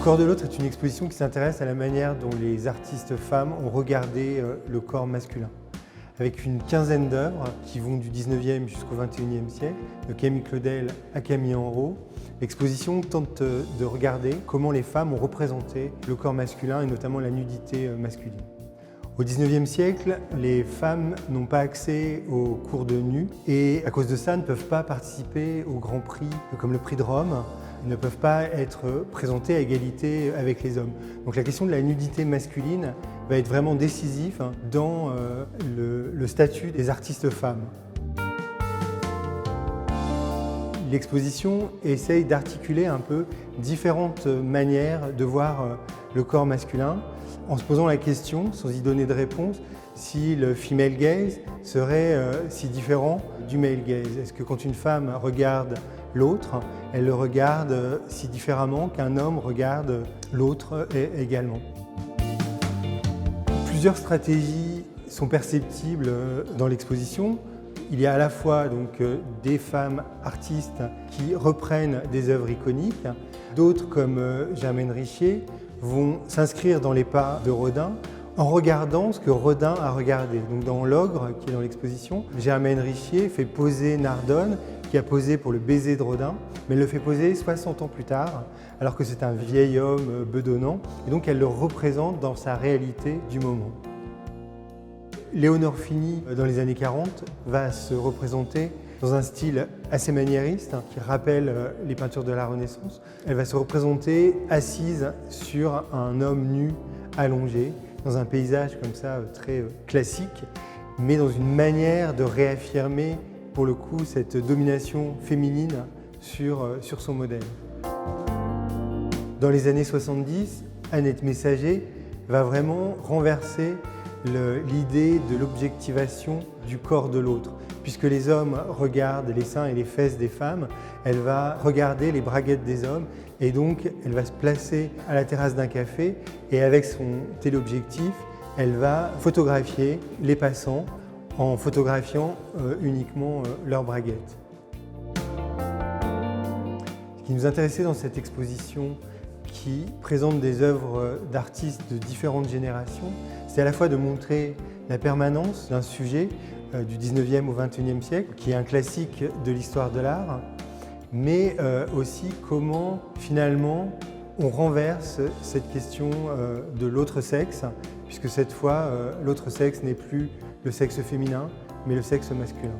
corps de l'autre est une exposition qui s'intéresse à la manière dont les artistes femmes ont regardé le corps masculin. Avec une quinzaine d'œuvres qui vont du 19e jusqu'au 21e siècle, de Camille Claudel à Camille Henrot, l'exposition tente de regarder comment les femmes ont représenté le corps masculin et notamment la nudité masculine. Au 19e siècle, les femmes n'ont pas accès aux cours de nu et à cause de ça ne peuvent pas participer aux grands prix comme le prix de Rome, ne peuvent pas être présentées à égalité avec les hommes. Donc la question de la nudité masculine va être vraiment décisive dans le statut des artistes femmes. L'exposition essaye d'articuler un peu différentes manières de voir le corps masculin en se posant la question, sans y donner de réponse, si le female gaze serait si différent du male gaze. Est-ce que quand une femme regarde l'autre, elle le regarde si différemment qu'un homme regarde l'autre également? Plusieurs stratégies sont perceptibles dans l'exposition. Il y a à la fois donc, des femmes artistes qui reprennent des œuvres iconiques, d'autres comme Germaine Richier vont s'inscrire dans les pas de Rodin en regardant ce que Rodin a regardé. Donc dans L'Ogre, qui est dans l'exposition, Germaine Richier fait poser Nardone, qui a posé pour le baiser de Rodin, mais elle le fait poser 60 ans plus tard, alors que c'est un vieil homme bedonnant, et donc elle le représente dans sa réalité du moment. Léonore Fini, dans les années 40, va se représenter dans un style assez maniériste qui rappelle les peintures de la Renaissance. Elle va se représenter assise sur un homme nu allongé, dans un paysage comme ça très classique, mais dans une manière de réaffirmer pour le coup cette domination féminine sur son modèle. Dans les années 70, Annette Messager va vraiment renverser l'idée de l'objectivation du corps de l'autre. Puisque les hommes regardent les seins et les fesses des femmes, elle va regarder les braguettes des hommes et donc elle va se placer à la terrasse d'un café et avec son téléobjectif, elle va photographier les passants en photographiant uniquement leurs braguettes. Ce qui nous intéressait dans cette exposition qui présente des œuvres d'artistes de différentes générations, c'est à la fois de montrer la permanence d'un sujet du 19e au 21e siècle, qui est un classique de l'histoire de l'art, mais aussi comment finalement on renverse cette question de l'autre sexe, puisque cette fois l'autre sexe n'est plus le sexe féminin, mais le sexe masculin.